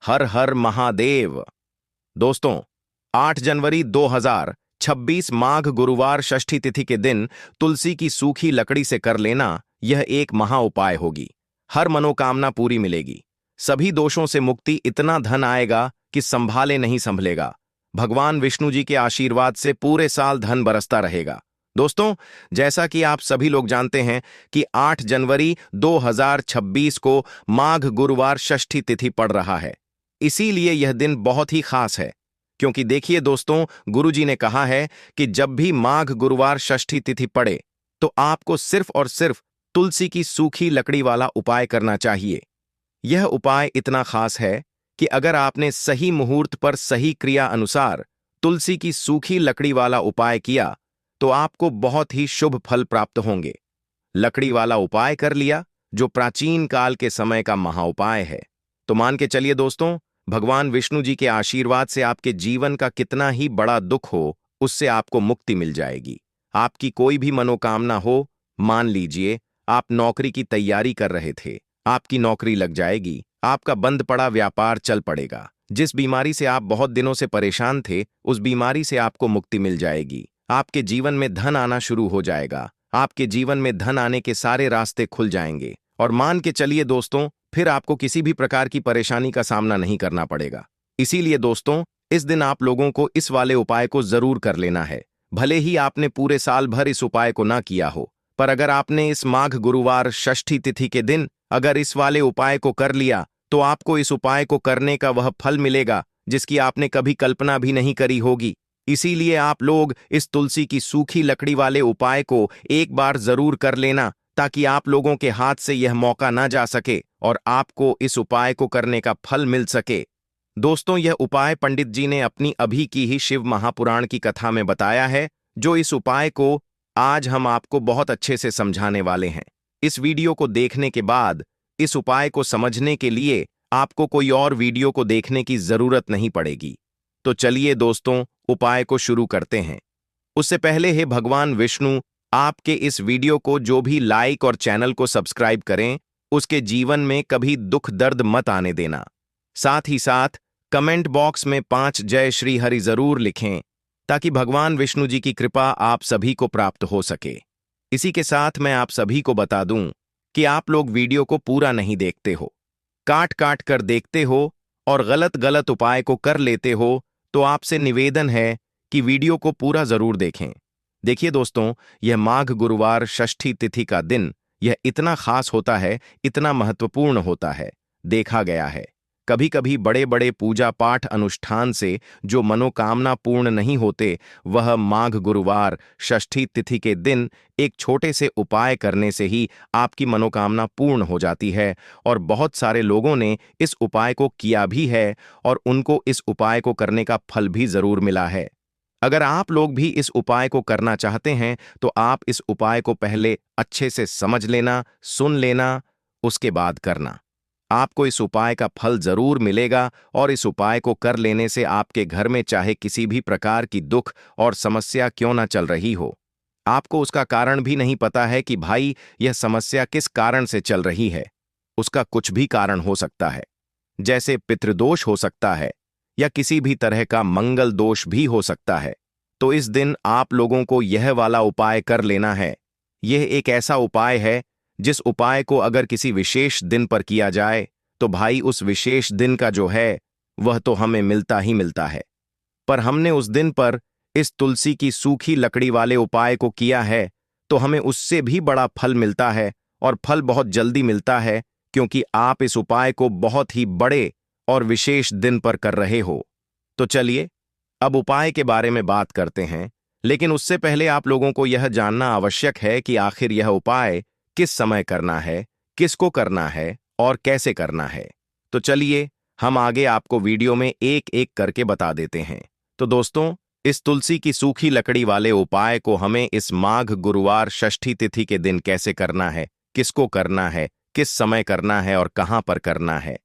हर हर महादेव। दोस्तों, 8 जनवरी 2026 माघ गुरुवार षष्ठी तिथि के दिन तुलसी की सूखी लकड़ी से कर लेना यह एक महा उपाय होगी। हर मनोकामना पूरी मिलेगी, सभी दोषों से मुक्ति, इतना धन आएगा कि संभाले नहीं संभलेगा। भगवान विष्णु जी के आशीर्वाद से पूरे साल धन बरसता रहेगा। दोस्तों, जैसा कि आप सभी लोग जानते हैं कि 8 जनवरी 2026 को माघ गुरुवार षष्ठी तिथि पड़ रहा है। इसीलिए यह दिन बहुत ही खास है, क्योंकि देखिए दोस्तों, गुरुजी ने कहा है कि जब भी माघ गुरुवार षष्ठी तिथि पड़े तो आपको सिर्फ और सिर्फ तुलसी की सूखी लकड़ी वाला उपाय करना चाहिए। यह उपाय इतना खास है कि अगर आपने सही मुहूर्त पर सही क्रिया अनुसार तुलसी की सूखी लकड़ी वाला उपाय किया तो आपको बहुत ही शुभ फल प्राप्त होंगे। लकड़ी वाला उपाय कर लिया, जो प्राचीन काल के समय का महाउपाय है, तो मान के चलिए दोस्तों, भगवान विष्णु जी के आशीर्वाद से आपके जीवन का कितना ही बड़ा दुख हो, उससे आपको मुक्ति मिल जाएगी। आपकी कोई भी मनोकामना हो, मान लीजिए आप नौकरी की तैयारी कर रहे थे, आपकी नौकरी लग जाएगी, आपका बंद पड़ा व्यापार चल पड़ेगा, जिस बीमारी से आप बहुत दिनों से परेशान थे, उस बीमारी से आपको मुक्ति मिल जाएगी। आपके जीवन में धन आना शुरू हो जाएगा, आपके जीवन में धन आने के सारे रास्ते खुल जाएंगे, और मान के चलिए दोस्तों, फिर आपको किसी भी प्रकार की परेशानी का सामना नहीं करना पड़ेगा। इसीलिए दोस्तों, इस दिन आप लोगों को इस वाले उपाय को जरूर कर लेना है। भले ही आपने पूरे साल भर इस उपाय को ना किया हो, पर अगर आपने इस माघ गुरुवार षष्ठी तिथि के दिन अगर इस वाले उपाय को कर लिया तो आपको इस उपाय को करने का वह फल मिलेगा जिसकी आपने कभी कल्पना भी नहीं करी होगी। इसीलिए आप लोग इस तुलसी की सूखी लकड़ी वाले उपाय को एक बार जरूर कर लेना, ताकि आप लोगों के हाथ से यह मौका ना जा सके और आपको इस उपाय को करने का फल मिल सके। दोस्तों, यह उपाय पंडित जी ने अपनी अभी की ही शिव महापुराण की कथा में बताया है, जो इस उपाय को आज हम आपको बहुत अच्छे से समझाने वाले हैं। इस वीडियो को देखने के बाद इस उपाय को समझने के लिए आपको कोई और वीडियो को देखने की जरूरत नहीं पड़ेगी। तो चलिए दोस्तों, उपाय को शुरू करते हैं। उससे पहले हे भगवान विष्णु, आपके इस वीडियो को जो भी लाइक और चैनल को सब्सक्राइब करें, उसके जीवन में कभी दुख दर्द मत आने देना। साथ ही साथ कमेंट बॉक्स में 5 जय श्री हरि जरूर लिखें, ताकि भगवान विष्णु जी की कृपा आप सभी को प्राप्त हो सके। इसी के साथ मैं आप सभी को बता दूं कि आप लोग वीडियो को पूरा नहीं देखते हो, काट काट कर देखते हो और गलत गलत उपाय को कर लेते हो, तो आपसे निवेदन है कि वीडियो को पूरा जरूर देखें। देखिए दोस्तों, यह माघ गुरुवार षष्ठी तिथि का दिन यह इतना खास होता है, इतना महत्वपूर्ण होता है। देखा गया है कभी कभी बड़े बड़े पूजा पाठ अनुष्ठान से जो मनोकामना पूर्ण नहीं होते, वह माघ गुरुवार षष्ठी तिथि के दिन एक छोटे से उपाय करने से ही आपकी मनोकामना पूर्ण हो जाती है। और बहुत सारे लोगों ने इस उपाय को किया भी है और उनको इस उपाय को करने का फल भी जरूर मिला है। अगर आप लोग भी इस उपाय को करना चाहते हैं तो आप इस उपाय को पहले अच्छे से समझ लेना, सुन लेना, उसके बाद करना। आपको इस उपाय का फल जरूर मिलेगा और इस उपाय को कर लेने से आपके घर में चाहे किसी भी प्रकार की दुख और समस्या क्यों ना चल रही हो, आपको उसका कारण भी नहीं पता है कि भाई यह समस्या किस कारण से चल रही है। उसका कुछ भी कारण हो सकता है, जैसे पितृदोष हो सकता है या किसी भी तरह का मंगल दोष भी हो सकता है। तो इस दिन आप लोगों को यह वाला उपाय कर लेना है। यह एक ऐसा उपाय है जिस उपाय को अगर किसी विशेष दिन पर किया जाए तो भाई उस विशेष दिन का जो है वह तो हमें मिलता ही मिलता है। पर हमने उस दिन पर इस तुलसी की सूखी लकड़ी वाले उपाय को किया है तो हमें उससे भी बड़ा फल मिलता है, और फल बहुत जल्दी मिलता है, क्योंकि आप इस उपाय को बहुत ही बड़े और विशेष दिन पर कर रहे हो। तो चलिए अब उपाय के बारे में बात करते हैं, लेकिन उससे पहले आप लोगों को यह जानना आवश्यक है कि आखिर यह उपाय किस समय करना है, किसको करना है और कैसे करना है। तो चलिए हम आगे आपको वीडियो में एक एक करके बता देते हैं। तो दोस्तों, इस तुलसी की सूखी लकड़ी वाले उपाय को हमें इस माघ गुरुवार षष्ठी तिथि के दिन कैसे करना है, किसको करना है, किस समय करना है और कहां पर करना है,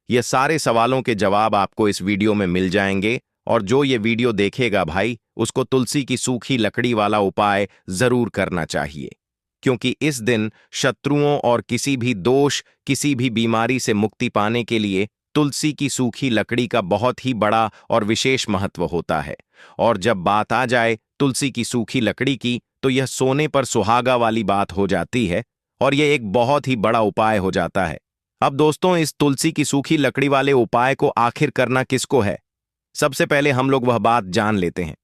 ये सारे सवालों के जवाब आपको इस वीडियो में मिल जाएंगे। और जो ये वीडियो देखेगा भाई, उसको तुलसी की सूखी लकड़ी वाला उपाय जरूर करना चाहिए, क्योंकि इस दिन शत्रुओं और किसी भी दोष, किसी भी बीमारी से मुक्ति पाने के लिए तुलसी की सूखी लकड़ी का बहुत ही बड़ा और विशेष महत्व होता है। और जब बात आ जाए तुलसी की सूखी लकड़ी की, तो यह सोने पर सुहागा वाली बात हो जाती है और यह एक बहुत ही बड़ा उपाय हो जाता है। अब दोस्तों, इस तुलसी की सूखी लकड़ी वाले उपाय को आखिर करना किसको है? सबसे पहले हम लोग वह बात जान लेते हैं।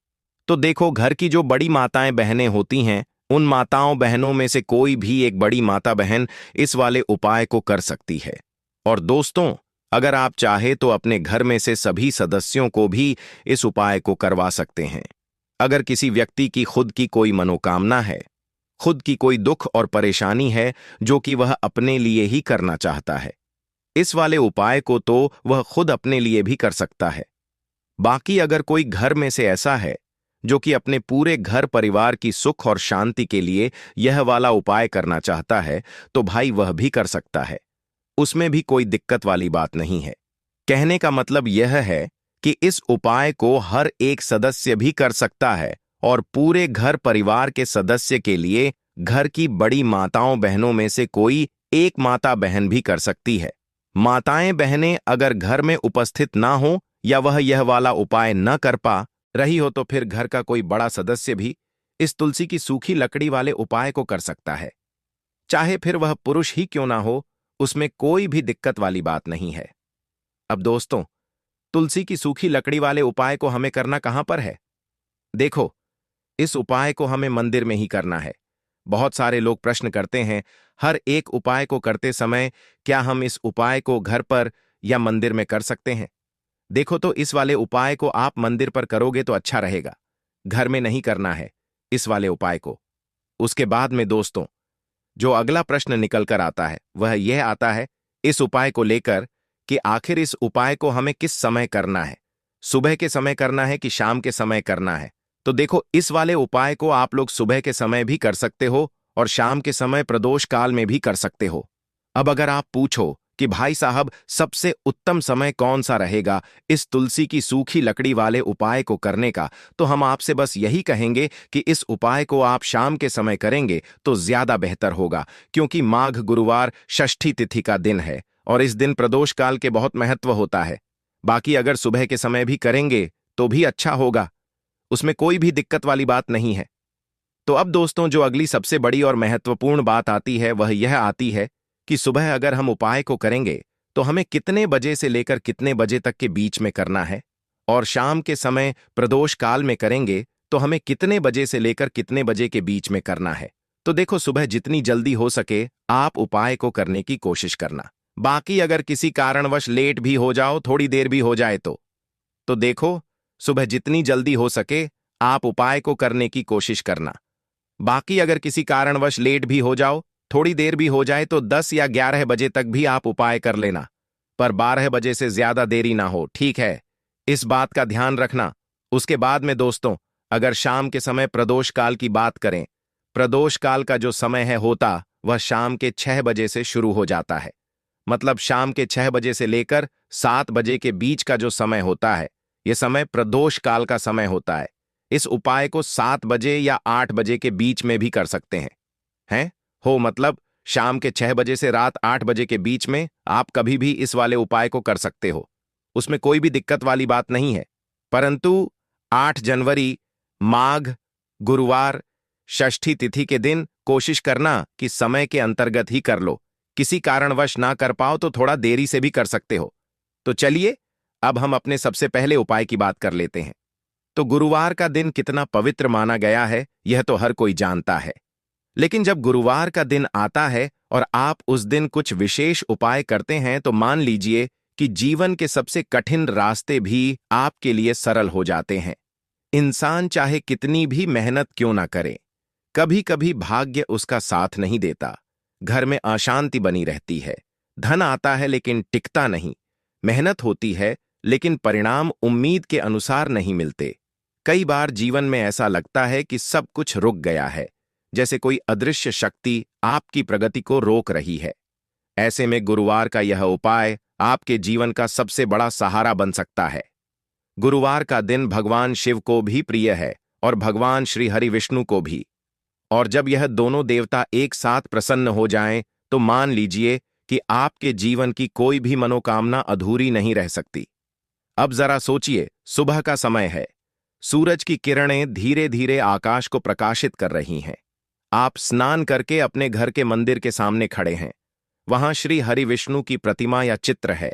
तो देखो, घर की जो बड़ी माताएं बहनें होती हैं, उन माताओं बहनों में से कोई भी एक बड़ी माता बहन इस वाले उपाय को कर सकती है। और दोस्तों, अगर आप चाहे तो अपने घर में से सभी सदस्यों को भी इस उपाय को करवा सकते हैं। अगर किसी व्यक्ति की खुद की कोई मनोकामना है, खुद की कोई दुख और परेशानी है जो कि वह अपने लिए ही करना चाहता है, इस वाले उपाय को तो वह खुद अपने लिए भी कर सकता है। बाकी अगर कोई घर में से ऐसा है जो कि अपने पूरे घर परिवार की सुख और शांति के लिए यह वाला उपाय करना चाहता है, तो भाई वह भी कर सकता है। उसमें भी कोई दिक्कत वाली बात नहीं है। कहने का मतलब यह है कि इस उपाय को हर एक सदस्य भी कर सकता है और पूरे घर परिवार के सदस्य के लिए घर की बड़ी माताओं बहनों में से कोई एक माता बहन भी कर सकती है। माताएं बहनें अगर घर में उपस्थित ना हो या वह यह वाला उपाय न कर पा रही हो, तो फिर घर का कोई बड़ा सदस्य भी इस तुलसी की सूखी लकड़ी वाले उपाय को कर सकता है। चाहे फिर वह पुरुष ही क्यों ना हो, उसमें कोई भी दिक्कत वाली बात नहीं है। अब दोस्तों, तुलसी की सूखी लकड़ी वाले उपाय को हमें करना कहां पर है? देखो, इस उपाय को हमें मंदिर में ही करना है। बहुत सारे लोग प्रश्न करते हैं, हर एक उपाय को करते समय क्या हम इस उपाय को घर पर या मंदिर में कर सकते हैं? देखो, तो इस वाले उपाय को आप मंदिर पर करोगे तो अच्छा रहेगा, घर में नहीं करना है इस वाले उपाय को। उसके बाद में दोस्तों, जो अगला प्रश्न निकल कर आता है वह यह आता है इस उपाय को लेकर कि आखिर इस उपाय को हमें किस समय करना है, सुबह के समय करना है कि शाम के समय करना है? तो देखो, इस वाले उपाय को आप लोग सुबह के समय भी कर सकते हो और शाम के समय प्रदोष काल में भी कर सकते हो। अब अगर आप पूछो कि भाई साहब, सबसे उत्तम समय कौन सा रहेगा इस तुलसी की सूखी लकड़ी वाले उपाय को करने का, तो हम आपसे बस यही कहेंगे कि इस उपाय को आप शाम के समय करेंगे तो ज्यादा बेहतर होगा, क्योंकि माघ गुरुवार षष्ठी तिथि का दिन है और इस दिन प्रदोष काल के बहुत महत्व होता है। बाकी अगर सुबह के समय भी करेंगे तो भी अच्छा होगा, उसमें कोई भी दिक्कत वाली बात नहीं है। तो अब दोस्तों, जो अगली सबसे बड़ी और महत्वपूर्ण बात आती है वह यह आती है कि सुबह अगर हम उपाय को करेंगे तो हमें कितने बजे से लेकर कितने बजे तक के बीच में करना है, और शाम के समय प्रदोष काल में करेंगे तो हमें कितने बजे से लेकर कितने बजे के बीच में करना है। तो देखो, सुबह जितनी जल्दी हो सके आप उपाय को करने की कोशिश करना। बाकी अगर किसी कारणवश लेट भी हो जाओ, थोड़ी देर भी हो जाए तो देखो, सुबह जितनी जल्दी हो सके आप उपाय को करने की कोशिश करना। बाकी अगर किसी कारणवश लेट भी हो जाओ, थोड़ी देर भी हो जाए, तो 10 या 11 बजे तक भी आप उपाय कर लेना, पर 12 बजे से ज्यादा देरी ना हो, ठीक है? इस बात का ध्यान रखना। उसके बाद में दोस्तों, अगर शाम के समय प्रदोष काल की बात करें, प्रदोष काल का जो समय है होता वह शाम के 6 बजे से शुरू हो जाता है। मतलब शाम के 6 बजे से लेकर 7 बजे के बीच का जो समय होता है, यह समय प्रदोष काल का समय होता है। इस उपाय को 7 बजे या 8 बजे के बीच में भी कर सकते हैं मतलब शाम के 6 बजे से रात 8 बजे के बीच में आप कभी भी इस वाले उपाय को कर सकते हो, उसमें कोई भी दिक्कत वाली बात नहीं है। परंतु 8 जनवरी माघ गुरुवार षष्ठी तिथि के दिन कोशिश करना कि समय के अंतर्गत ही कर लो। किसी कारणवश ना कर पाओ तो थोड़ा देरी से भी कर सकते हो। तो चलिए, अब हम अपने सबसे पहले उपाय की बात कर लेते हैं। तो गुरुवार का दिन कितना पवित्र माना गया है यह तो हर कोई जानता है, लेकिन जब गुरुवार का दिन आता है और आप उस दिन कुछ विशेष उपाय करते हैं, तो मान लीजिए कि जीवन के सबसे कठिन रास्ते भी आपके लिए सरल हो जाते हैं। इंसान चाहे कितनी भी मेहनत क्यों ना करे, कभी कभी भाग्य उसका साथ नहीं देता। घर में अशांति बनी रहती है, धन आता है लेकिन टिकता नहीं, मेहनत होती है लेकिन परिणाम उम्मीद के अनुसार नहीं मिलते। कई बार जीवन में ऐसा लगता है कि सब कुछ रुक गया है, जैसे कोई अदृश्य शक्ति आपकी प्रगति को रोक रही है। ऐसे में गुरुवार का यह उपाय आपके जीवन का सबसे बड़ा सहारा बन सकता है। गुरुवार का दिन भगवान शिव को भी प्रिय है और भगवान श्री हरि विष्णु को भी, और जब यह दोनों देवता एक साथ प्रसन्न हो जाएं, तो मान लीजिए कि आपके जीवन की कोई भी मनोकामना अधूरी नहीं रह सकती। अब जरा सोचिए, सुबह का समय है। सूरज की किरणें धीरे धीरे आकाश को प्रकाशित कर रही हैं। आप स्नान करके अपने घर के मंदिर के सामने खड़े हैं। वहां श्री हरि विष्णु की प्रतिमा या चित्र है।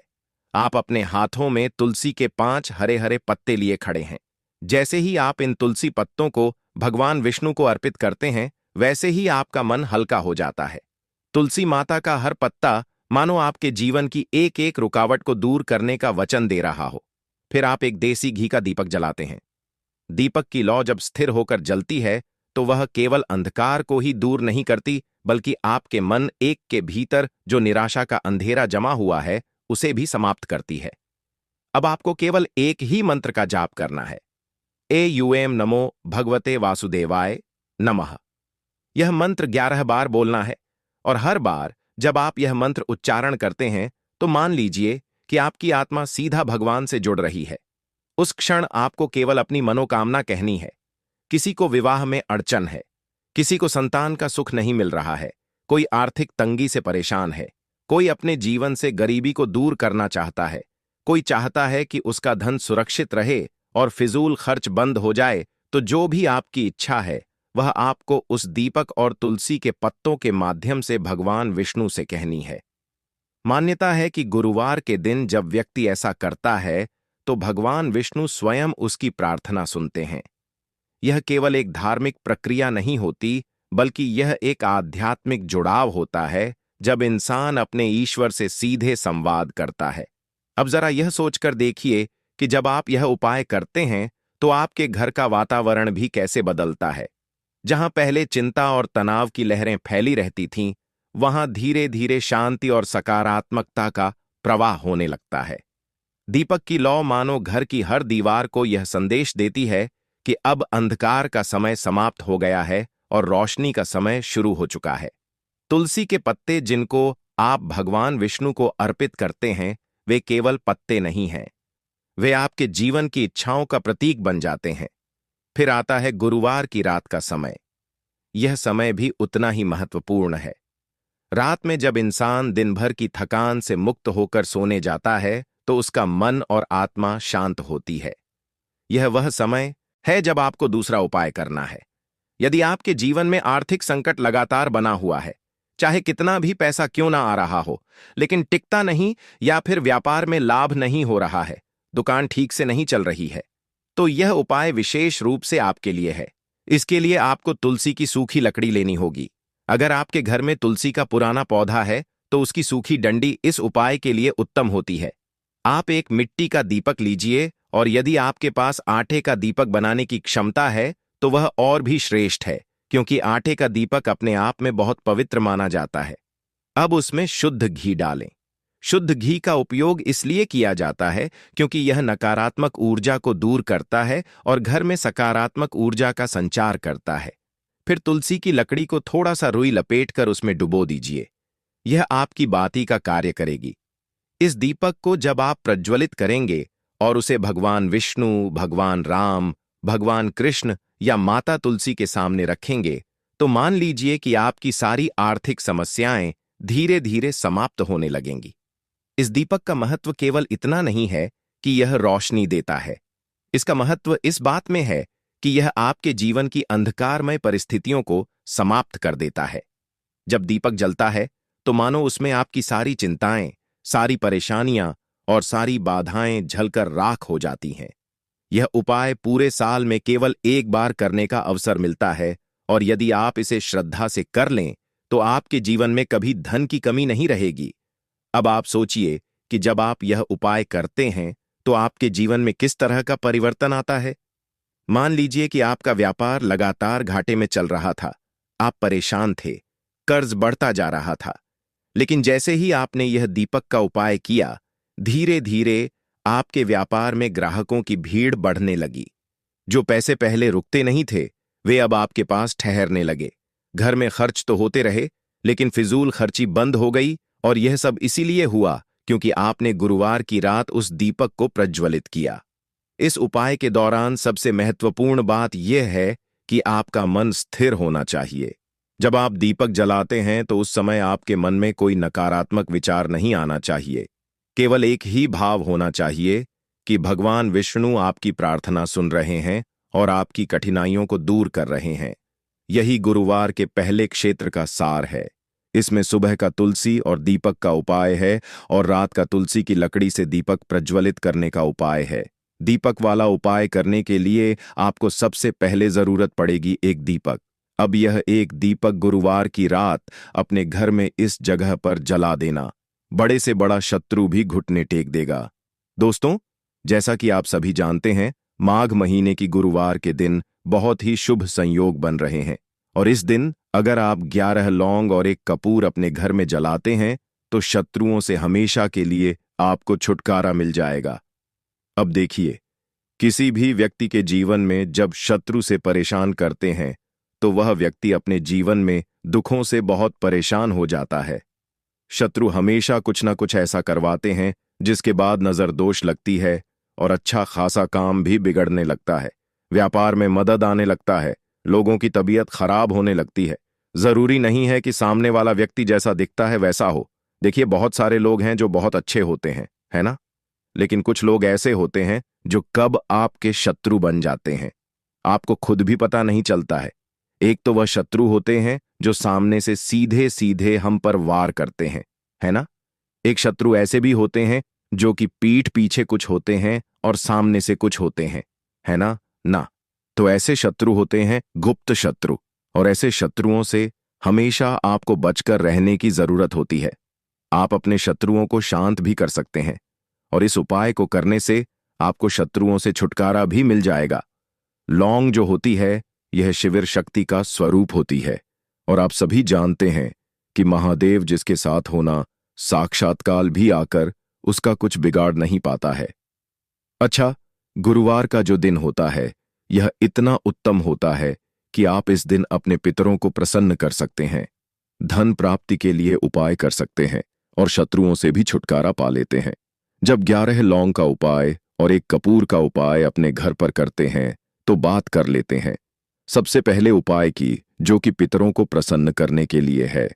आप अपने हाथों में तुलसी के 5 हरे हरे पत्ते लिए खड़े हैं। जैसे ही आप इन तुलसी पत्तों को भगवान विष्णु को अर्पित करते हैं, वैसे ही आपका मन हल्का हो जाता है। तुलसी माता का हर पत्ता मानो आपके जीवन की एक एक रुकावट को दूर करने का वचन दे रहा हो। फिर आप एक देसी घी का दीपक जलाते हैं। दीपक की लौ जब स्थिर होकर जलती है तो वह केवल अंधकार को ही दूर नहीं करती, बल्कि आपके मन एक के भीतर जो निराशा का अंधेरा जमा हुआ है उसे भी समाप्त करती है। अब आपको केवल एक ही मंत्र का जाप करना है। एयूएम नमो भगवते वासुदेवाय नमः। यह मंत्र 11 बार बोलना है और हर बार जब आप यह मंत्र उच्चारण करते हैं तो मान लीजिए कि आपकी आत्मा सीधा भगवान से जुड़ रही है। उस क्षण आपको केवल अपनी मनोकामना कहनी है। किसी को विवाह में अड़चन है, किसी को संतान का सुख नहीं मिल रहा है, कोई आर्थिक तंगी से परेशान है, कोई अपने जीवन से गरीबी को दूर करना चाहता है, कोई चाहता है कि उसका धन सुरक्षित रहे और फिजूल खर्च बंद हो जाए। तो जो भी आपकी इच्छा है वह आपको उस दीपक और तुलसी के पत्तों के माध्यम से भगवान विष्णु से कहनी है। मान्यता है कि गुरुवार के दिन जब व्यक्ति ऐसा करता है तो भगवान विष्णु स्वयं उसकी प्रार्थना सुनते हैं। यह केवल एक धार्मिक प्रक्रिया नहीं होती, बल्कि यह एक आध्यात्मिक जुड़ाव होता है जब इंसान अपने ईश्वर से सीधे संवाद करता है। अब जरा यह सोचकर देखिए कि जब आप यह उपाय करते हैं तो आपके घर का वातावरण भी कैसे बदलता है। जहां पहले चिंता और तनाव की लहरें फैली रहती थीं, वहां धीरे धीरे शांति और सकारात्मकता का प्रवाह होने लगता है। दीपक की लौ मानो घर की हर दीवार को यह संदेश देती है कि अब अंधकार का समय समाप्त हो गया है और रोशनी का समय शुरू हो चुका है। तुलसी के पत्ते जिनको आप भगवान विष्णु को अर्पित करते हैं, वे केवल पत्ते नहीं हैं, वे आपके जीवन की इच्छाओं का प्रतीक बन जाते हैं। फिर आता है गुरुवार की रात का समय। यह समय भी उतना ही महत्वपूर्ण है। रात में जब इंसान दिन भर की थकान से मुक्त होकर सोने जाता है तो उसका मन और आत्मा शांत होती है। यह वह समय है जब आपको दूसरा उपाय करना है। यदि आपके जीवन में आर्थिक संकट लगातार बना हुआ है, चाहे कितना भी पैसा क्यों ना आ रहा हो, लेकिन टिकता नहीं, या फिर व्यापार में लाभ नहीं हो रहा है, दुकान ठीक से नहीं चल रही है, तो यह उपाय विशेष रूप से आपके लिए है। इसके लिए आपको तुलसी की सूखी लकड़ी लेनी होगी। अगर आपके घर में तुलसी का पुराना पौधा है तो उसकी सूखी डंडी इस उपाय के लिए उत्तम होती है। आप एक मिट्टी का दीपक लीजिए, और यदि आपके पास आटे का दीपक बनाने की क्षमता है तो वह और भी श्रेष्ठ है, क्योंकि आटे का दीपक अपने आप में बहुत पवित्र माना जाता है। अब उसमें शुद्ध घी डालें। शुद्ध घी का उपयोग इसलिए किया जाता है क्योंकि यह नकारात्मक ऊर्जा को दूर करता है और घर में सकारात्मक ऊर्जा का संचार करता है। फिर तुलसी की लकड़ी को थोड़ा सा रुई लपेटकर उसमें डुबो दीजिए। यह आपकी बाती का कार्य करेगी। इस दीपक को जब आप प्रज्वलित करेंगे और उसे भगवान विष्णु, भगवान राम, भगवान कृष्ण या माता तुलसी के सामने रखेंगे तो मान लीजिए कि आपकी सारी आर्थिक समस्याएं धीरे धीरे समाप्त होने लगेंगी। इस दीपक का महत्व केवल इतना नहीं है कि यह रोशनी देता है। इसका महत्व इस बात में है कि यह आपके जीवन की अंधकारमय परिस्थितियों को समाप्त कर देता है। जब दीपक जलता है तो मानो उसमें आपकी सारी चिंताएं, सारी परेशानियां और सारी बाधाएं झलकर राख हो जाती हैं। यह उपाय पूरे साल में केवल एक बार करने का अवसर मिलता है, और यदि आप इसे श्रद्धा से कर लें तो आपके जीवन में कभी धन की कमी नहीं रहेगी। अब आप सोचिए कि जब आप यह उपाय करते हैं तो आपके जीवन में किस तरह का परिवर्तन आता है। मान लीजिए कि आपका व्यापार लगातार घाटे में चल रहा था, आप परेशान थे, कर्ज बढ़ता जा रहा था, लेकिन जैसे ही आपने यह दीपक का उपाय किया, धीरे धीरे आपके व्यापार में ग्राहकों की भीड़ बढ़ने लगी। जो पैसे पहले रुकते नहीं थे, वे अब आपके पास ठहरने लगे। घर में खर्च तो होते रहे, लेकिन फिजूल खर्ची बंद हो गई, और यह सब इसीलिए हुआ क्योंकि आपने गुरुवार की रात उस दीपक को प्रज्वलित किया। इस उपाय के दौरान सबसे महत्वपूर्ण बात यह है कि आपका मन स्थिर होना चाहिए। जब आप दीपक जलाते हैं तो उस समय आपके मन में कोई नकारात्मक विचार नहीं आना चाहिए। केवल एक ही भाव होना चाहिए कि भगवान विष्णु आपकी प्रार्थना सुन रहे हैं और आपकी कठिनाइयों को दूर कर रहे हैं। यही गुरुवार के पहले क्षेत्र का सार है। इसमें सुबह का तुलसी और दीपक का उपाय है और रात का तुलसी की लकड़ी से दीपक प्रज्वलित करने का उपाय है। दीपक वाला उपाय करने के लिए आपको सबसे पहले जरूरत पड़ेगी एक दीपक। अब यह एक दीपक गुरुवार की रात अपने घर में इस जगह पर जला देना। बड़े से बड़ा शत्रु भी घुटने टेक देगा। दोस्तों, जैसा कि आप सभी जानते हैं, माघ महीने की गुरुवार के दिन बहुत ही शुभ संयोग बन रहे हैं और इस दिन अगर आप 11 लौंग और एक कपूर अपने घर में जलाते हैं तो शत्रुओं से हमेशा के लिए आपको छुटकारा मिल जाएगा। अब देखिए, किसी भी व्यक्ति के जीवन में जब शत्रु से परेशान करते हैं तो वह व्यक्ति अपने जीवन में दुखों से बहुत परेशान हो जाता है। शत्रु हमेशा कुछ न कुछ ऐसा करवाते हैं जिसके बाद नजर दोष लगती है और अच्छा खासा काम भी बिगड़ने लगता है। व्यापार में मदद आने लगता है, लोगों की तबीयत खराब होने लगती है। जरूरी नहीं है कि सामने वाला व्यक्ति जैसा दिखता है वैसा हो। देखिए, बहुत सारे लोग हैं जो बहुत अच्छे होते हैं, है ना? लेकिन कुछ लोग ऐसे होते हैं जो कब आपके शत्रु बन जाते हैं आपको खुद भी पता नहीं चलता है। एक तो वह शत्रु होते हैं जो सामने से सीधे सीधे हम पर वार करते हैं, है ना? एक शत्रु ऐसे भी होते हैं जो कि पीठ पीछे कुछ होते हैं और सामने से कुछ होते हैं, है ना? ना, तो ऐसे शत्रु होते हैं गुप्त शत्रु, और ऐसे शत्रुओं से हमेशा आपको बचकर रहने की जरूरत होती है। आप अपने शत्रुओं को शांत भी कर सकते हैं और इस उपाय को करने से आपको शत्रुओं से छुटकारा भी मिल जाएगा। लौंग जो होती है यह शिविर शक्ति का स्वरूप होती है और आप सभी जानते हैं कि महादेव जिसके साथ होना साक्षात्काल भी आकर उसका कुछ बिगाड़ नहीं पाता है। अच्छा, गुरुवार का जो दिन होता है यह इतना उत्तम होता है कि आप इस दिन अपने पितरों को प्रसन्न कर सकते हैं, धन प्राप्ति के लिए उपाय कर सकते हैं और शत्रुओं से भी छुटकारा पा लेते हैं। जब 11 लौंग का उपाय और एक कपूर का उपाय अपने घर पर करते हैं तो बात कर लेते हैं सबसे पहले उपाय की, जो कि पितरों को प्रसन्न करने के लिए है।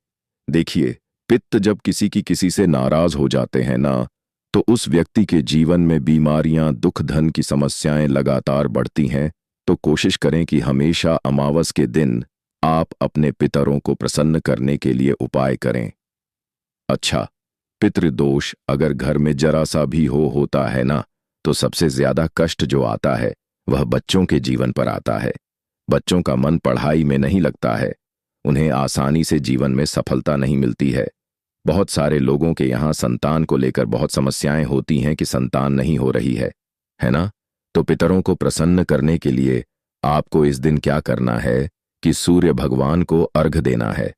देखिए, पित्त जब किसी से नाराज हो जाते हैं ना, तो उस व्यक्ति के जीवन में बीमारियां, दुख, धन की समस्याएं लगातार बढ़ती हैं। तो कोशिश करें कि हमेशा अमावस के दिन आप अपने पितरों को प्रसन्न करने के लिए उपाय करें। अच्छा, पितृदोष अगर घर में जरा सा भी होता है ना, तो सबसे ज्यादा कष्ट जो आता है वह बच्चों के जीवन पर आता है। बच्चों का मन पढ़ाई में नहीं लगता है, उन्हें आसानी से जीवन में सफलता नहीं मिलती है। बहुत सारे लोगों के यहाँ संतान को लेकर बहुत समस्याएं होती हैं कि संतान नहीं हो रही है ना? तो पितरों को प्रसन्न करने के लिए आपको इस दिन क्या करना है कि सूर्य भगवान को अर्घ देना है।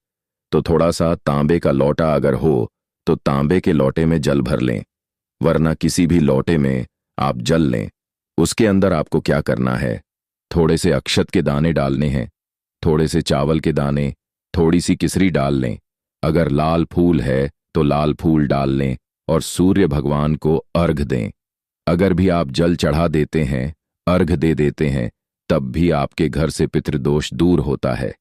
तो थोड़ा सा तांबे का लोटा अगर हो तो तांबे के लोटे में जल भर लें, वरना किसी भी लोटे में आप जल लें। उसके अंदर आपको क्या करना है, थोड़े से अक्षत के दाने डालने हैं, थोड़े से चावल के दाने, थोड़ी सी किसरी डाल लें। अगर लाल फूल है तो लाल फूल डाल लें और सूर्य भगवान को अर्घ दें। अगर भी आप जल चढ़ा देते हैं, अर्घ दे देते हैं, तब भी आपके घर से पितृदोष दूर होता है।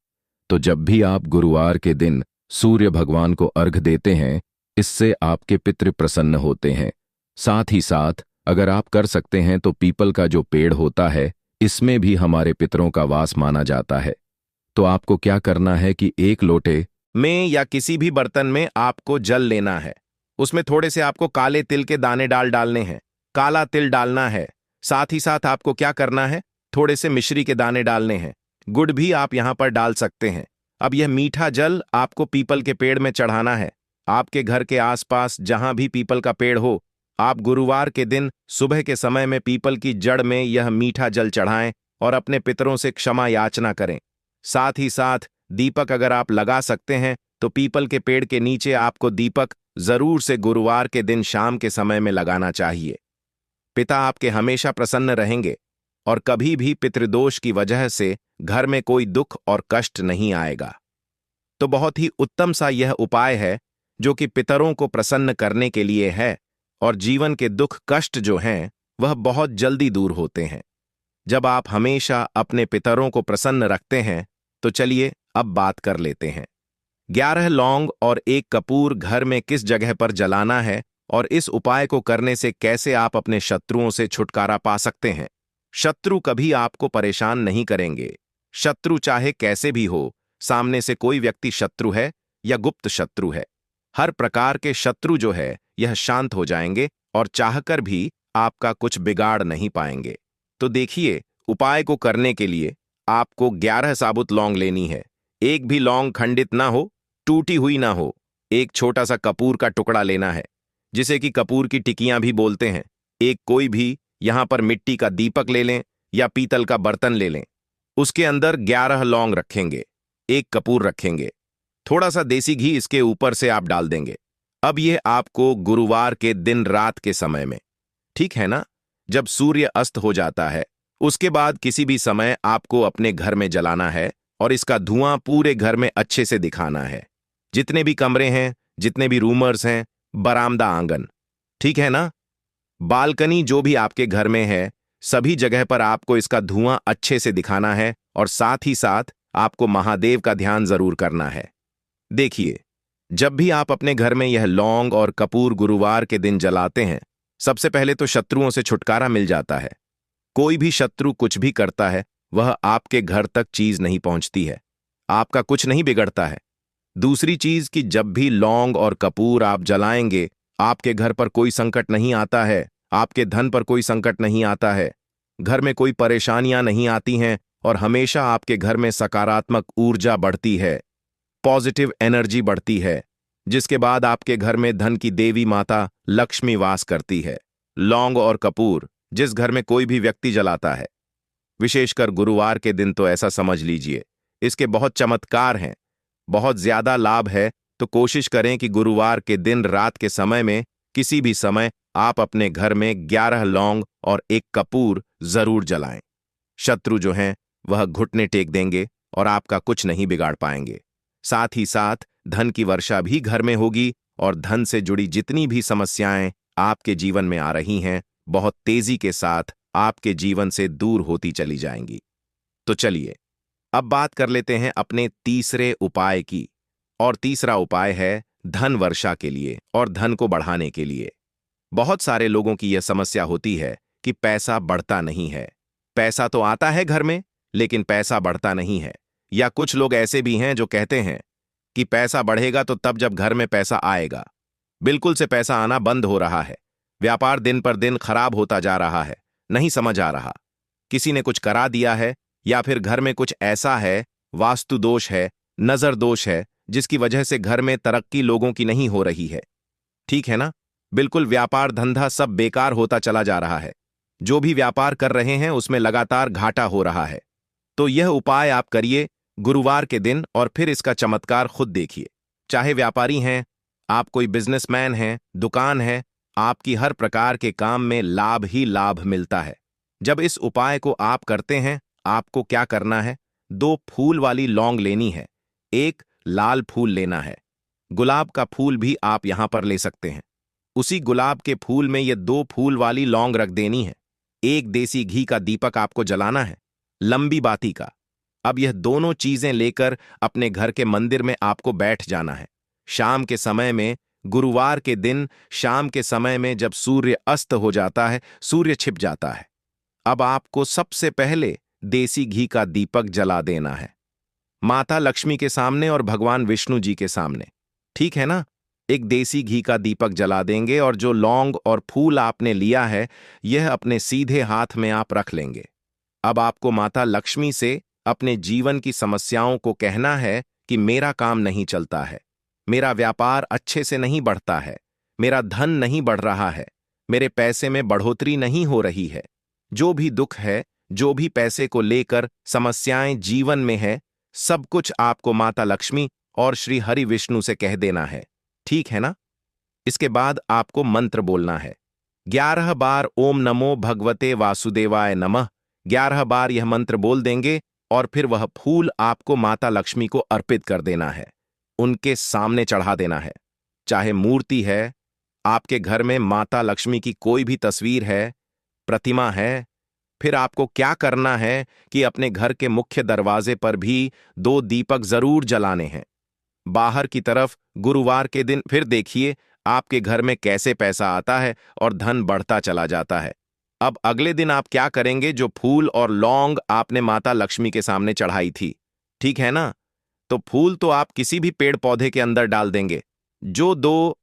तो जब भी आप गुरुवार के दिन सूर्य भगवान को अर्घ देते हैं, इससे आपके पितृ प्रसन्न होते हैं। साथ ही साथ अगर आप कर सकते हैं तो पीपल का जो पेड़ होता है, इसमें भी हमारे पितरों का वास माना जाता है। तो आपको क्या करना है कि एक लोटे में या किसी भी बर्तन में आपको जल लेना है। उसमें थोड़े से आपको काले तिल के दाने डालने हैं, काला तिल डालना है। साथ ही साथ आपको क्या करना है, थोड़े से मिश्री के दाने डालने हैं। गुड़ भी आप यहां पर डाल सकते हैं। अब यह मीठा जल आपको पीपल के पेड़ में चढ़ाना है। आपके घर के आसपास जहां भी पीपल का पेड़ हो, आप गुरुवार के दिन सुबह के समय में पीपल की जड़ में यह मीठा जल चढ़ाएं और अपने पितरों से क्षमा याचना करें। साथ ही साथ दीपक अगर आप लगा सकते हैं तो पीपल के पेड़ के नीचे आपको दीपक जरूर से गुरुवार के दिन शाम के समय में लगाना चाहिए। पिता आपके हमेशा प्रसन्न रहेंगे और कभी भी पितृदोष की वजह से घर में कोई दुख और कष्ट नहीं आएगा। तो बहुत ही उत्तम सा यह उपाय है जो कि पितरों को प्रसन्न करने के लिए है और जीवन के दुख कष्ट जो हैं वह बहुत जल्दी दूर होते हैं जब आप हमेशा अपने पितरों को प्रसन्न रखते हैं। तो चलिए अब बात कर लेते हैं 11 लौंग और 1 कपूर घर में किस जगह पर जलाना है और इस उपाय को करने से कैसे आप अपने शत्रुओं से छुटकारा पा सकते हैं। शत्रु कभी आपको परेशान नहीं करेंगे। शत्रु चाहे कैसे भी हो, सामने से कोई व्यक्ति शत्रु है या गुप्त शत्रु है, हर प्रकार के शत्रु जो है यह शांत हो जाएंगे और चाहकर भी आपका कुछ बिगाड़ नहीं पाएंगे। तो देखिए, उपाय को करने के लिए आपको 11 साबुत लौंग लेनी है। एक भी लौंग खंडित ना हो, टूटी हुई ना हो। एक छोटा सा कपूर का टुकड़ा लेना है, जिसे कि कपूर की टिकियां भी बोलते हैं। एक कोई भी यहां पर मिट्टी का दीपक ले लें या पीतल का बर्तन ले लें। उसके अंदर 11 लौंग रखेंगे, एक कपूर रखेंगे, थोड़ा सा देसी घी इसके ऊपर से आप डाल देंगे। अब यह आपको गुरुवार के दिन रात के समय में, ठीक है ना, जब सूर्य अस्त हो जाता है, उसके बाद किसी भी समय आपको अपने घर में जलाना है और इसका धुआं पूरे घर में अच्छे से दिखाना है। जितने भी कमरे हैं, जितने भी रूमर्स हैं, बरामदा, आंगन, ठीक है ना, बालकनी, जो भी आपके घर में है, सभी जगह पर आपको इसका धुआं अच्छे से दिखाना है और साथ ही साथ आपको महादेव का ध्यान जरूर करना है। देखिए, जब भी आप अपने घर में यह लौंग और कपूर गुरुवार के दिन जलाते हैं, सबसे पहले तो शत्रुओं से छुटकारा मिल जाता है। कोई भी शत्रु कुछ भी करता है, वह आपके घर तक चीज नहीं पहुंचती है, आपका कुछ नहीं बिगड़ता है। दूसरी चीज कि जब भी लौंग और कपूर आप जलाएंगे, आपके घर पर कोई संकट नहीं आता है, आपके धन पर कोई संकट नहीं आता है, घर में कोई परेशानियां नहीं आती हैं और हमेशा आपके घर में सकारात्मक ऊर्जा बढ़ती है, पॉजिटिव एनर्जी बढ़ती है, जिसके बाद आपके घर में धन की देवी माता लक्ष्मी वास करती है। लौंग और कपूर जिस घर में कोई भी व्यक्ति जलाता है, विशेषकर गुरुवार के दिन, तो ऐसा समझ लीजिए इसके बहुत चमत्कार हैं, बहुत ज्यादा लाभ है। तो कोशिश करें कि गुरुवार के दिन रात के समय में किसी भी समय आप अपने घर में 11 लौंग और 1 कपूर जरूर जलाएं। शत्रु जो हैं वह घुटने टेक देंगे और आपका कुछ नहीं बिगाड़ पाएंगे। साथ ही साथ धन की वर्षा भी घर में होगी और धन से जुड़ी जितनी भी समस्याएं आपके जीवन में आ रही हैं, बहुत तेजी के साथ आपके जीवन से दूर होती चली जाएंगी। तो चलिए अब बात कर लेते हैं अपने तीसरे उपाय की। और तीसरा उपाय है धन वर्षा के लिए और धन को बढ़ाने के लिए। बहुत सारे लोगों की यह समस्या होती है कि पैसा बढ़ता नहीं है। पैसा तो आता है घर में, लेकिन पैसा बढ़ता नहीं है। या कुछ लोग ऐसे भी हैं जो कहते हैं कि पैसा बढ़ेगा तो तब जब घर में पैसा आएगा। बिल्कुल से पैसा आना बंद हो रहा है। व्यापार दिन पर दिन खराब होता जा रहा है, नहीं समझ आ रहा, किसी ने कुछ करा दिया है या फिर घर में कुछ ऐसा है, वास्तु दोष है, नजर दोष है, जिसकी वजह से घर में तरक्की लोगों की नहीं हो रही है। ठीक है ना, बिल्कुल व्यापार धंधा सब बेकार होता चला जा रहा है। जो भी व्यापार कर रहे हैं उसमें लगातार घाटा हो रहा है। तो यह उपाय आप करिए गुरुवार के दिन और फिर इसका चमत्कार खुद देखिए। चाहे व्यापारी हैं, आप कोई बिजनेसमैन हैं, दुकान है, आपकी हर प्रकार के काम में लाभ ही लाभ मिलता है। जब इस उपाय को आप करते हैं, आपको क्या करना है, 2 फूल वाली लौंग लेनी है, 1 लाल फूल लेना है। गुलाब का फूल भी आप यहां पर ले सकते हैं। उसी गुलाब के फूल में ये 2 फूल वाली लौंग रख देनी है। 1 देसी घी का दीपक आपको जलाना है, लंबी बाती का। अब यह दोनों चीजें लेकर अपने घर के मंदिर में आपको बैठ जाना है। शाम के समय में, गुरुवार के दिन शाम के समय में जब सूर्य अस्त हो जाता है, सूर्य छिप जाता है, अब आपको सबसे पहले देसी घी का दीपक जला देना है, माता लक्ष्मी के सामने और भगवान विष्णु जी के सामने। ठीक है ना, एक देसी घी का दीपक जला देंगे और जो लौंग और फूल आपने लिया है, यह अपने सीधे हाथ में आप रख लेंगे। अब आपको माता लक्ष्मी से अपने जीवन की समस्याओं को कहना है कि मेरा काम नहीं चलता है, मेरा व्यापार अच्छे से नहीं बढ़ता है, मेरा धन नहीं बढ़ रहा है, मेरे पैसे में बढ़ोतरी नहीं हो रही है। जो भी दुख है, जो भी पैसे को लेकर समस्याएं जीवन में है, सब कुछ आपको माता लक्ष्मी और श्री हरि विष्णु से कह देना है। ठीक है ना। इसके बाद आपको मंत्र बोलना है 11 बार, ओम नमो भगवते वासुदेवाय नमः। 11 बार यह मंत्र बोल देंगे और फिर वह फूल आपको माता लक्ष्मी को अर्पित कर देना है, उनके सामने चढ़ा देना है। चाहे मूर्ति है, आपके घर में माता लक्ष्मी की कोई भी तस्वीर है, प्रतिमा है, फिर आपको क्या करना है कि अपने घर के मुख्य दरवाजे पर भी 2 दीपक जरूर जलाने हैं। बाहर की तरफ गुरुवार के दिन फिर देखिए आपके घर में कैसे पैसा आता है और धन बढ़ता चला जाता है। अब अगले दिन आप क्या करेंगे, जो फूल और लौंग आपने माता लक्ष्मी के सामने चढ़ाई थी, ठीक है ना, तो फूल तो आप किसी भी पेड़ पौधे के अंदर डाल देंगे। जो 2